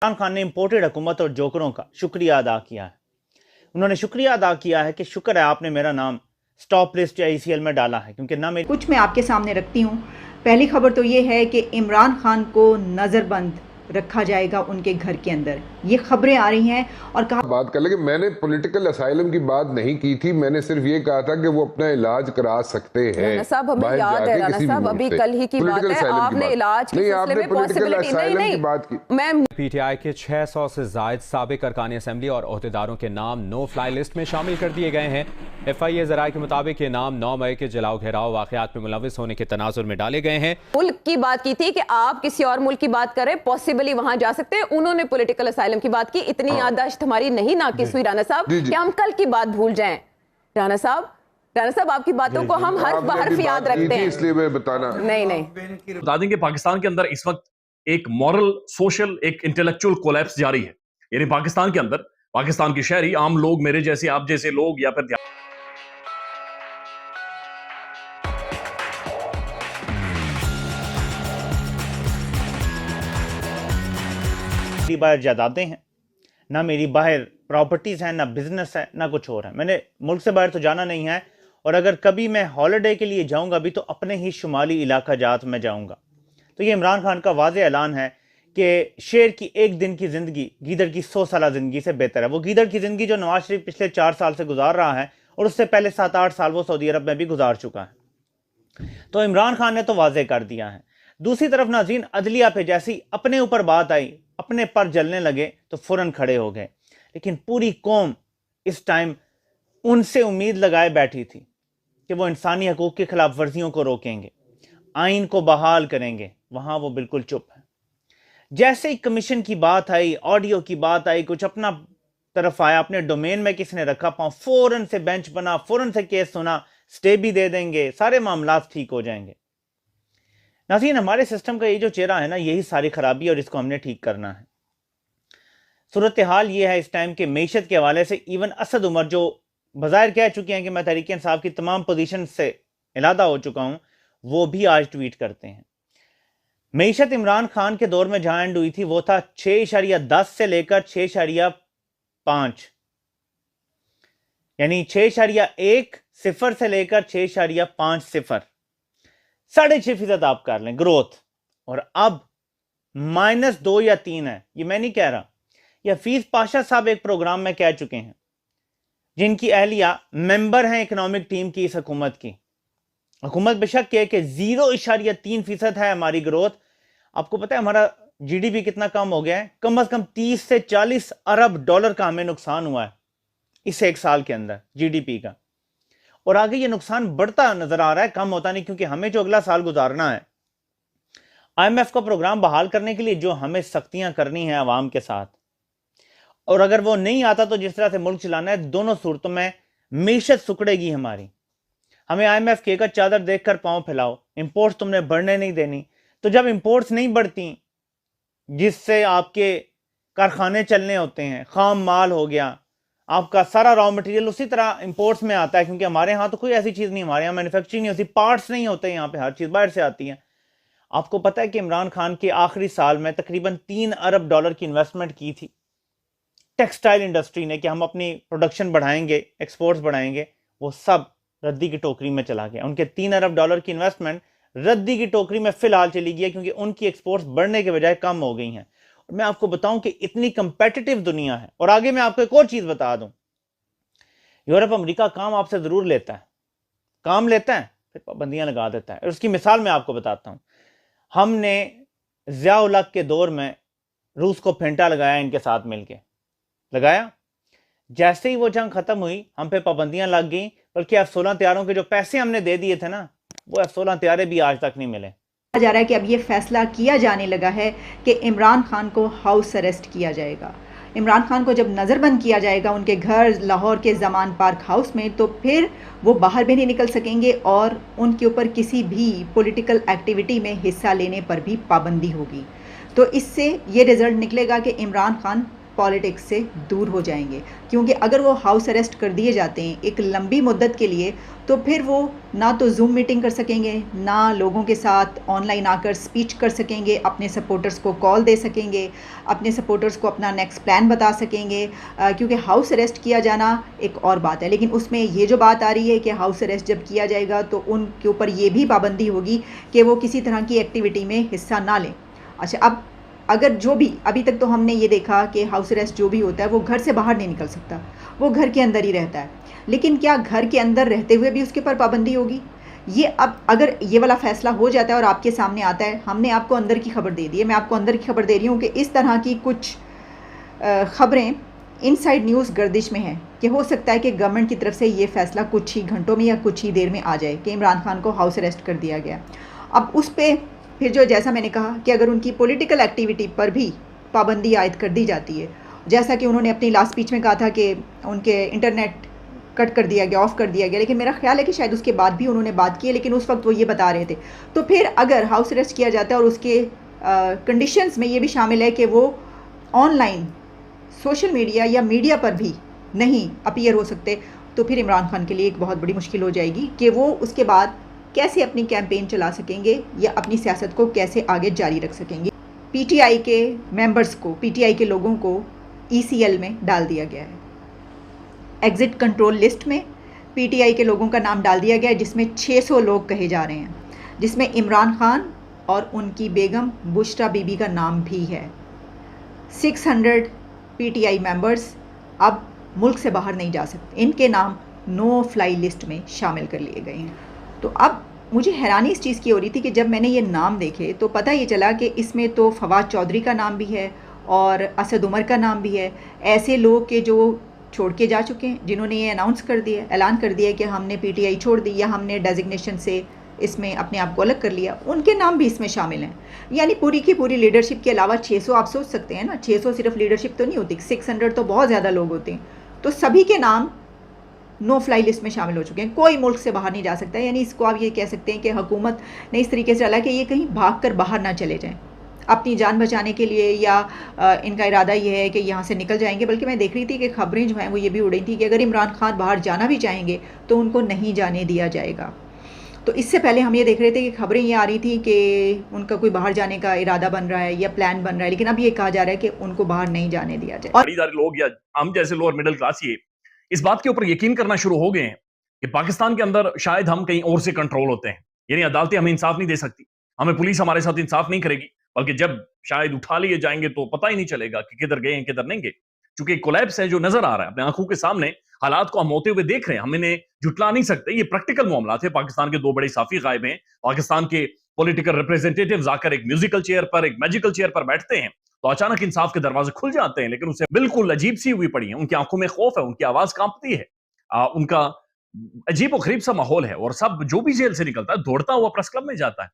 इमरान खान ने इम्पोर्टेड हुकूमत और जोकरों का शुक्रिया अदा किया है। उन्होंने शुक्रिया अदा किया है कि शुक्र है आपने मेरा नाम स्टॉप लिस्ट या ईसीएल में डाला है, क्योंकि ना मेरी कुछ मैं आपके सामने रखती हूँ। पहली खबर तो ये है कि इमरान खान को नज़रबंद रखा जाएगा उनके घर के अंदर। ये खबरें आ रही हैं और कहा बात कर ले कि मैंने पॉलिटिकल असाइलम की बात नहीं की थी। मैंने सिर्फ ये कहा था कि वो अपना इलाज करा सकते हैं राना साहब, हमें बाहर याद है जाके राना किसी भी साहब, मुल्क अभी से। कल ही की बात पॉलिटिकल है, असाइलम की आपने बात इलाज के नहीं, सिलसिले आपने में पॉलिटिकल पॉसिबिलिटी असाइलम की बात की। मैं पीटीआई के 600 से जायद साबिक अरकान असेंबली और ओहदेदारों के नाम नो फ्लाई लिस्ट में शामिल कर दिए गए हैं। एफआईए जराये के मुताबिक ये नाम 9 मई के जलाओ घेराव वाकयात में मुलविस होने के तनाजुर में डाले गए हैं। मुल्क की बात की थी कि आप किसी और मुल्क की बात करें, पॉसिबली वहां जा सकते हैं। उन्होंने पॉलिटिकल असाइलम की बात की। इतनी याददाश्त हमारी नहीं नाकिस हुई राना साहब कि हम कल की बात भूल जाएं। राना साहब आपकी बातों को हम हर्फ बहर्फ याद रखते हैं, इसलिए मैं बताना नहीं बता दें कि पाकिस्तान के अंदर इस वक्त एक मॉरल, सोशल, एक इंटेलेक्चुअल कोलैप्स जारी है। यानी पाकिस्तान के अंदर पाकिस्तान के शहरी, आम लोग, मेरे जैसे, आप जैसे लोग, या फिर बाहर जायदादें हैं, ना मेरी बाहर प्रॉपर्टीज़ हैं, ना बिजनेस है, ना कुछ और है। मैंने मुल्क से बाहर तो जाना नहीं है, और अगर कभी मैं हॉलिडे के लिए जाऊंगा भी तो अपने ही शुमाली इलाका जात में जाऊंगा। तो ये इमरान खान का वाज़ेह ऐलान है कि शेर की एक दिन की ज़िंदगी गीदड़ की 100 साल ज़िंदगी से बेहतर है। वो गीदड़ की ज़िंदगी जो नवाज शरीफ पिछले 4 साल से गुजार रहा है, और उससे पहले 7-8 साल वो सऊदी अरब में भी गुजार चुका है। तो इमरान खान ने तो वाज़ेह कर दिया है। दूसरी तरफ नाज़रीन, अदलिया पे जैसी अपने ऊपर बात आई, अपने पर जलने लगे तो फौरन खड़े हो गए। लेकिन पूरी कौम इस टाइम उनसे उम्मीद लगाए बैठी थी कि वो इंसानी हकूक़ की खिलाफ वर्जियों को रोकेंगे, आइन को बहाल करेंगे। वहां वो बिल्कुल चुप है। जैसे ही कमीशन की बात आई, ऑडियो की बात आई, कुछ अपना तरफ आया, अपने डोमेन में किसने रखा पाँव, फौरन से बेंच बना, फौरन से केस सुना, स्टे भी दे देंगे, सारे मामला ठीक हो जाएंगे। नाज़रीन, हमारे सिस्टम का ये जो चेहरा है ना, यही सारी खराबी, और इसको हमने ठीक करना है। सूरत हाल ये है इस टाइम के मईशत के हवाले से, इवन असद उमर जो बज़ाहिर कह चुके हैं कि मैं तहरीक इंसाफ की तमाम पोजीशन से इलादा हो चुका हूं, वो भी आज ट्वीट करते हैं। मईशत इमरान खान के दौर में जहां एंड हुई थी वो था 6.10 से लेकर 6.5, यानी 6.1 सिफर से लेकर 6.5 सिफर, 6.5% आप कर लें ग्रोथ। और अब -2 या 3 है। ये मैं नहीं कह रहा, यह हफीज पाशा साहब एक प्रोग्राम में कह चुके हैं, जिनकी अहलिया मेंबर हैं इकोनॉमिक टीम की इस हुकूमत की। हुकूमत बेशक कहे कि 0.3% है हमारी ग्रोथ। आपको पता है हमारा जीडीपी कितना कम हो गया है? कम से कम 30 से 40 अरब डॉलर का हमें नुकसान हुआ है इस एक साल के अंदर जीडीपी का, और आगे ये नुकसान बढ़ता नजर आ रहा है, कम होता नहीं, क्योंकि हमें जो अगला साल गुजारना है, IMF का प्रोग्राम बहाल करने के लिए जो हमें सख्तियां करनी है अवाम के साथ, और अगर वो नहीं आता तो जिस तरह से मुल्क चलाना है, दोनों सूरतों में मीशत सुकड़ेगी हमारी। हमें IMF कहेगा चादर देखकर पांव फैलाओ, इंपोर्ट्स तुमने बढ़ने नहीं देनी। तो जब इंपोर्ट्स नहीं बढ़ती, जिससे आपके कारखाने चलने होते हैं, खाम माल हो गया, आपका सारा रॉ मटेरियल उसी तरह इंपोर्ट्स में आता है, क्योंकि हमारे यहाँ तो कोई ऐसी चीज़ नहीं, हमारे यहाँ मैन्युफैक्चरिंग नहीं होती, पार्ट्स नहीं होते, यहाँ पे हर चीज़ बाहर से आती है। आपको पता है कि इमरान खान के आखिरी साल में तकरीबन 3 अरब डॉलर की इन्वेस्टमेंट की थी टेक्सटाइल इंडस्ट्री ने कि हम अपनी प्रोडक्शन बढ़ाएंगे, एक्सपोर्ट्स बढ़ाएंगे। वो सब रद्दी की टोकरी में चला गया। उनके 3 अरब डॉलर की इन्वेस्टमेंट रद्दी की टोकरी में फिलहाल चली गई है, क्योंकि उनकी एक्सपोर्ट्स बढ़ने के बजाय कम हो गई हैं। और मैं आपको बताऊं कि इतनी कंपेटिटिव दुनिया है। और आगे मैं आपको एक और चीज बता दूं, यूरोप अमेरिका काम आपसे जरूर लेता है, काम लेता है, फिर पाबंदियां लगा देता है। और उसकी मिसाल मैं आपको बताता हूं। हमने ज़िया-उल हक के दौर में रूस को फेंटा लगाया, इनके साथ मिलके लगाया। जैसे ही वो जंग खत्म हुई, हम पे पाबंदियां लग गई, बल्कि F-16 तैयारों के जो पैसे हमने दे दिए थे ना, वो F-16 तैयारे भी आज तक नहीं मिले। कहा जा रहा है कि अब ये फैसला किया जाने लगा है कि इमरान खान को हाउस अरेस्ट किया जाएगा। इमरान खान को जब नज़रबंद किया जाएगा उनके घर लाहौर के जमान पार्क हाउस में, तो फिर वो बाहर भी नहीं निकल सकेंगे, और उनके ऊपर किसी भी पॉलिटिकल एक्टिविटी में हिस्सा लेने पर भी पाबंदी होगी। तो इससे ये रिजल्ट निकलेगा कि इमरान खान पॉलिटिक्स से दूर हो जाएंगे, क्योंकि अगर वो हाउस अरेस्ट कर दिए जाते हैं एक लंबी मुद्दत के लिए, तो फिर वो ना तो जूम मीटिंग कर सकेंगे, ना लोगों के साथ ऑनलाइन आकर स्पीच कर सकेंगे, अपने सपोर्टर्स को कॉल दे सकेंगे, अपने सपोर्टर्स को अपना नेक्स्ट प्लान बता सकेंगे, क्योंकि हाउस अरेस्ट किया जाना एक और बात है। लेकिन उसमें ये जो बात आ रही है कि हाउस अरेस्ट जब किया जाएगा तो उनके ऊपर ये भी पाबंदी होगी कि वो किसी तरह की एक्टिविटी में हिस्सा ना लें। अच्छा, अब अगर जो भी अभी तक तो हमने ये देखा कि हाउस अरेस्ट जो भी होता है वो घर से बाहर नहीं निकल सकता, वो घर के अंदर ही रहता है। लेकिन क्या घर के अंदर रहते हुए भी उसके ऊपर पाबंदी होगी? ये अब अगर ये वाला फैसला हो जाता है और आपके सामने आता है, हमने आपको अंदर की खबर दे दी है, मैं आपको अंदर की खबर दे रही हूँ कि इस तरह की कुछ खबरें इनसाइड न्यूज़ गर्दिश में है कि हो सकता है कि गवर्नमेंट की तरफ से ये फैसला कुछ ही घंटों में या कुछ ही देर में आ जाए कि इमरान खान को हाउस अरेस्ट कर दिया गया। अब उस पर फिर जो जैसा मैंने कहा कि अगर उनकी पॉलिटिकल एक्टिविटी पर भी पाबंदी आयद कर दी जाती है, जैसा कि उन्होंने अपनी लास्ट स्पीच में कहा था कि उनके इंटरनेट कट कर दिया गया, ऑफ़ कर दिया गया, लेकिन मेरा ख्याल है कि शायद उसके बाद भी उन्होंने बात की है, लेकिन उस वक्त वो ये बता रहे थे। तो फिर अगर हाउस अरेस्ट किया जाता है और उसके कंडीशंस में ये भी शामिल है कि वो ऑनलाइन सोशल मीडिया या मीडिया पर भी नहीं अपीयर हो सकते, तो फिर इमरान खान के लिए एक बहुत बड़ी मुश्किल हो जाएगी कि वो उसके बाद कैसे अपनी कैंपेन चला सकेंगे या अपनी सियासत को कैसे आगे जारी रख सकेंगे। पीटीआई के मेंबर्स को, पीटीआई के लोगों को ईसीएल में डाल दिया गया है। एग्ज़िट कंट्रोल लिस्ट में पीटीआई के लोगों का नाम डाल दिया गया है, जिसमें 600 लोग कहे जा रहे हैं, जिसमें इमरान खान और उनकी बेगम बुशरा बीबी का नाम भी है। 600 पीटीआई मेंबर्स अब मुल्क से बाहर नहीं जा सकते, इनके नाम नो फ्लाई लिस्ट में शामिल कर लिए गए हैं। तो अब मुझे हैरानी इस चीज़ की हो रही थी कि जब मैंने ये नाम देखे तो पता ये चला कि इसमें तो फवाद चौधरी का नाम भी है और असद उमर का नाम भी है, ऐसे लोग के जो छोड़ के जा चुके हैं, जिन्होंने ये ऐलान कर दिया कि हमने पीटीआई छोड़ दी या हमने डेजिग्नेशन से इसमें अपने आप को अलग कर लिया, उनके नाम भी इसमें शामिल हैं। यानी पूरी की पूरी लीडरशिप के अलावा 600, आप सोच सकते हैं ना, 600 सिर्फ लीडरशिप तो नहीं होती, 600 तो बहुत ज़्यादा लोग होते हैं। तो सभी के नाम नो फ्लाई लिस्ट में शामिल हो चुके हैं, कोई मुल्क से बाहर नहीं जा सकता है। यानी इसको आप ये कह सकते हैं कि हुकूमत ने इस तरीके से चला कि ये कहीं भाग कर बाहर ना चले जाएं अपनी जान बचाने के लिए, या इनका इरादा ये है कि यहाँ से निकल जाएंगे। बल्कि मैं देख रही थी कि खबरें जो हैं वो ये भी उड़ रही थी कि अगर इमरान खान बाहर जाना भी चाहेंगे तो उनको नहीं जाने दिया जाएगा। तो इससे पहले हम ये देख रहे थे कि खबरें ये आ रही थी कि उनका कोई बाहर जाने का इरादा बन रहा है या प्लान बन रहा है, लेकिन अब ये कहा जा रहा है कि उनको बाहर नहीं जाने दिया जाए। और लोग या हम जैसे लोअर मिडिल क्लास ये इस बात के ऊपर यकीन करना शुरू हो गए हैं कि पाकिस्तान के अंदर शायद हम कहीं और से कंट्रोल होते हैं, यानी अदालतें हमें इंसाफ नहीं दे सकती, हमें पुलिस हमारे साथ इंसाफ नहीं करेगी, बल्कि जब शायद उठा लिए जाएंगे तो पता ही नहीं चलेगा कि किधर गए हैं किधर नहीं गए। चूंकि कोलैप्स है जो नजर आ रहा है अपने आंखों के सामने, हालात को हम होते हुए देख रहे हैं, हम इन्हें जुटला नहीं सकते, ये प्रैक्टिकल मामला थे। पाकिस्तान के 2 बड़े साफी गायब हैं, पाकिस्तान के पॉलिटिकल रिप्रेजेंटेटिव्स आकर एक म्यूजिकल चेयर पर, एक मैजिकल चेयर पर बैठते हैं तो अचानक इंसाफ के दरवाजे खुल जाते हैं, लेकिन उसे बिल्कुल अजीब सी हुई पड़ी है, उनकी आंखों में खौफ है, उनकी आवाज कांपती है, उनका अजीब और गरीब सा माहौल है, और सब जो भी जेल से निकलता है दौड़ता हुआ प्रेस क्लब में जाता है।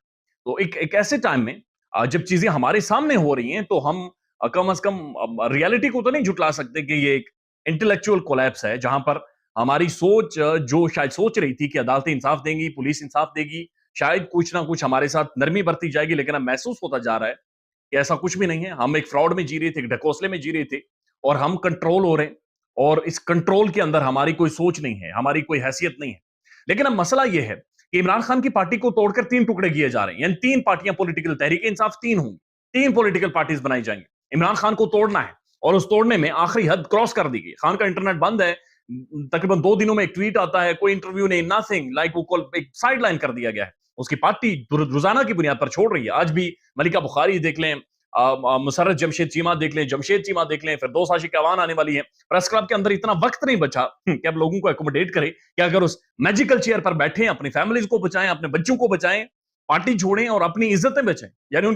तो एक ऐसे टाइम में जब चीजें हमारे सामने हो रही हैं तो हम कम से कम रियलिटी को तो नहीं झुटला सकते कि ये एक इंटेलेक्चुअल कोलैप्स है, जहां पर हमारी सोच जो शायद सोच रही थी कि अदालतें इंसाफ देंगी, पुलिस इंसाफ देगी, शायद कुछ ना कुछ हमारे साथ नरमी बरती जाएगी, लेकिन अब महसूस होता जा रहा है कि ऐसा कुछ भी नहीं है। हम एक फ्रॉड में जी रहे थे, एक ढकोसले में जी रहे थे, और हम कंट्रोल हो रहे हैं, और इस कंट्रोल के अंदर हमारी कोई सोच नहीं है, हमारी कोई हैसियत नहीं है। लेकिन अब मसला यह है कि इमरान खान की पार्टी को तोड़कर 3 टुकड़े किए जा रहे हैं, यानी 3 पार्टियां पॉलिटिकल, तहरीक इंसाफ 3 होंगी, 3 पॉलिटिकल पार्टीज बनाई जाएंगी। इमरान खान को तोड़ना है, और उस तोड़ने में आखिरी हद क्रॉस कर दी गई। खान का इंटरनेट बंद है, तकरीबन 2 दिनों में एक ट्वीट आता है, कोई इंटरव्यू नहीं, नथिंग, लाइक वो एक साइड लाइन कर दिया गया है। उसकी पार्टी रोजाना की बुनियाद पर छोड़ रही है। आज भी मलिका बुखारी देख लें, मुसर्रत जमशेद चीमा देख लें, जमशेद चीमा देख लें, फिर 2 आशिक अवान आने वाली है। प्रेस क्लब के अंदर इतना वक्त नहीं बचा कि अब लोगों को एकोमोडेट करे कि अगर उस मैजिकल चेयर पर बैठे, अपनी फैमिलीज को बचाएं, अपने बच्चों को बचाएं, पार्टी छोड़ें और अपनी इज्जतें बचाएं। यानी